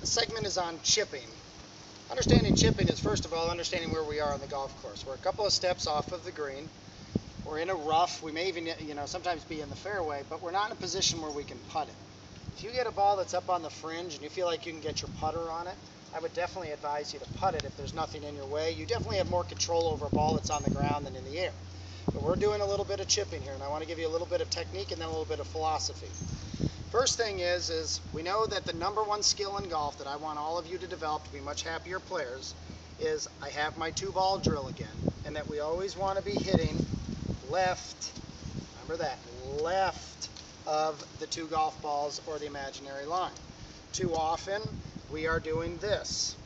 This segment is on chipping. Understanding chipping is, first of all, understanding where we are on the golf course. We're a couple of steps off of the green. We're in a rough. We may even, sometimes be in the fairway, but we're not in a position where we can putt it. If you get a ball that's up on the fringe and you feel like you can get your putter on it, I would definitely advise you to putt it if there's nothing in your way. You definitely have more control over a ball that's on the ground than in the air. But we're doing a little bit of chipping here, and I want to give you a little bit of technique and then a little bit of philosophy. First thing is we know that the number one skill in golf that I want all of you to develop to be much happier players is I have my 2-ball drill again, and that we always want to be hitting left, remember that, left of the 2 golf balls or the imaginary line. Too often we are doing this.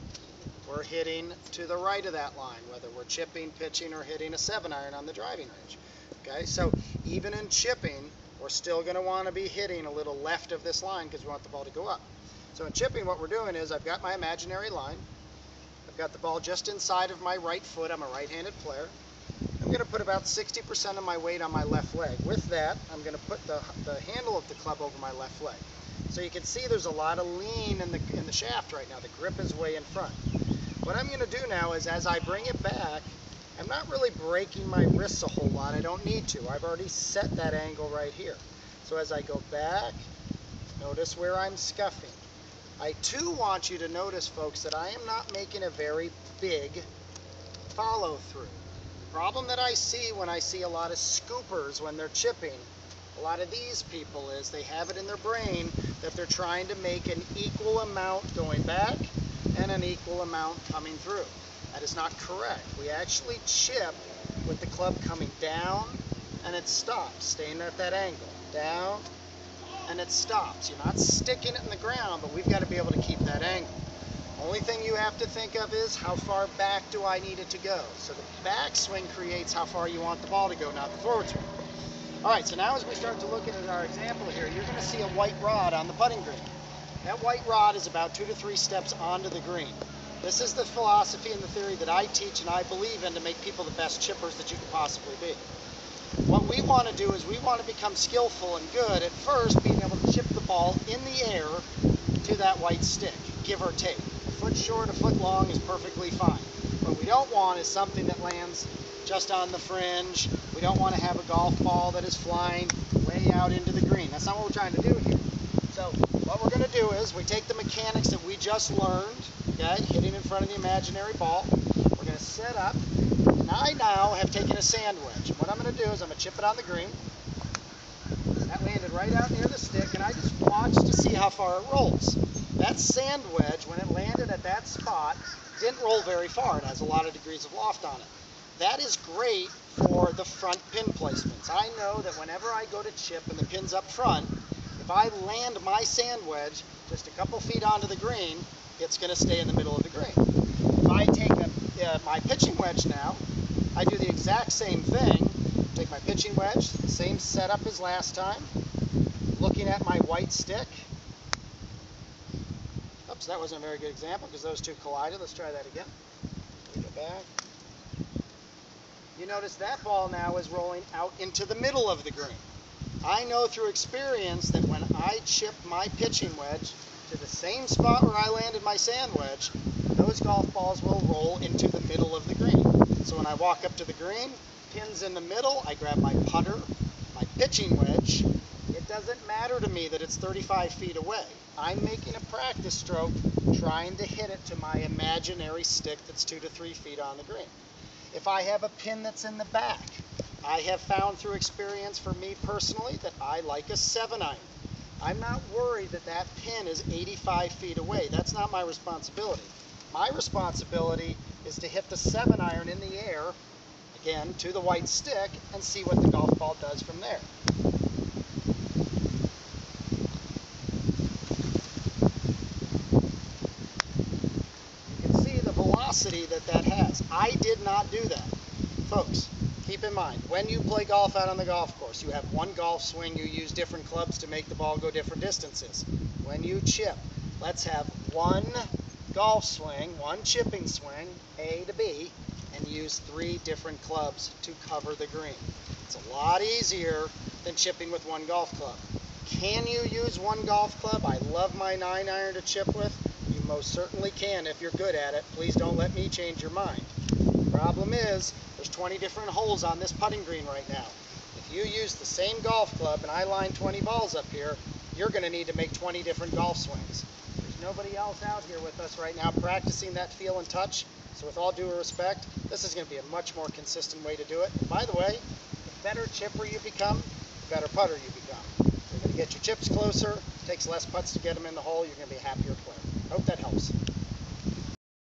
We're hitting to the right of that line, whether we're chipping, pitching, or hitting a 7-iron on the driving range. Okay, so even in chipping, we're still going to want to be hitting a little left of this line because we want the ball to go up. So in chipping, what we're doing is I've got my imaginary line. I've got the ball just inside of my right foot. I'm a right-handed player. I'm going to put about 60% of my weight on my left leg. With that, I'm going to put the handle of the club over my left leg. So you can see there's a lot of lean in the shaft right now. The grip is way in front. What I'm going to do now is as I bring it back, I'm not really breaking my wrists a whole lot. I don't need to. I've already set that angle right here. So as I go back, notice where I'm scuffing. I too want you to notice, folks, that I am not making a very big follow through. The problem that I see when I see a lot of scoopers when they're chipping, a lot of these people, is they have it in their brain that they're trying to make an equal amount going back and an equal amount coming through. That is not correct. We actually chip with the club coming down and it stops, staying at that angle. Down and it stops. You're not sticking it in the ground, but we've got to be able to keep that angle. Only thing you have to think of is how far back do I need it to go. So the backswing creates how far you want the ball to go, not the forward swing. All right, so now as we start to look at our example here, you're going to see a white rod on the putting green. That white rod is about 2 to 3 steps onto the green. This is the philosophy and the theory that I teach and I believe in to make people the best chippers that you could possibly be. What we want to do is we want to become skillful and good at first being able to chip the ball in the air to that white stick, give or take. A foot short, a foot long is perfectly fine. What we don't want is something that lands just on the fringe. We don't want to have a golf ball that is flying way out into the green. That's not what we're trying to do here. So what we're going to do is we take the mechanics that we just learned, okay, hitting in front of the imaginary ball. We're going to set up, and I now have taken a sand wedge. What I'm going to do is I'm going to chip it on the green. That landed right out near the stick, and I just watched to see how far it rolls. That sand wedge, when it landed at that spot, didn't roll very far. It has a lot of degrees of loft on it. That is great for the front pin placements. I know that whenever I go to chip and the pin's up front, if I land my sand wedge just a couple feet onto the green, it's going to stay in the middle of the green. If I take my pitching wedge now, I do the exact same thing. Take my pitching wedge, same setup as last time, looking at my white stick. Oops, that wasn't a very good example because those two collided. Let's try that again. We go back. You notice that ball now is rolling out into the middle of the green. I know through experience that when I chip my pitching wedge to the same spot where I landed my sand wedge, those golf balls will roll into the middle of the green. So when I walk up to the green, pin's in the middle, I grab my putter, my pitching wedge. It doesn't matter to me that it's 35 feet away. I'm making a practice stroke trying to hit it to my imaginary stick that's 2 to 3 feet on the green. If I have a pin that's in the back, I have found through experience for me personally that I like a 7-iron. I'm not worried that that pin is 85 feet away. That's not my responsibility. My responsibility is to hit the 7-iron in the air, again, to the white stick, and see what the golf ball does from there. You can see the velocity that that has. I did not do that. Folks, keep in mind, when you play golf out on the golf course, you have one golf swing, you use different clubs to make the ball go different distances. When you chip, let's have one golf swing, one chipping swing, A to B, and use 3 different clubs to cover the green. It's a lot easier than chipping with one golf club. Can you use one golf club? I love my 9-iron to chip with. You most certainly can if you're good at it. Please don't let me change your mind. Problem is, there's 20 different holes on this putting green right now. If you use the same golf club and I line 20 balls up here, you're going to need to make 20 different golf swings. There's nobody else out here with us right now practicing that feel and touch. So with all due respect, this is going to be a much more consistent way to do it. And by the way, the better chipper you become, the better putter you become. You're going to get your chips closer. It takes less putts to get them in the hole. You're going to be a happier player. Hope that helps.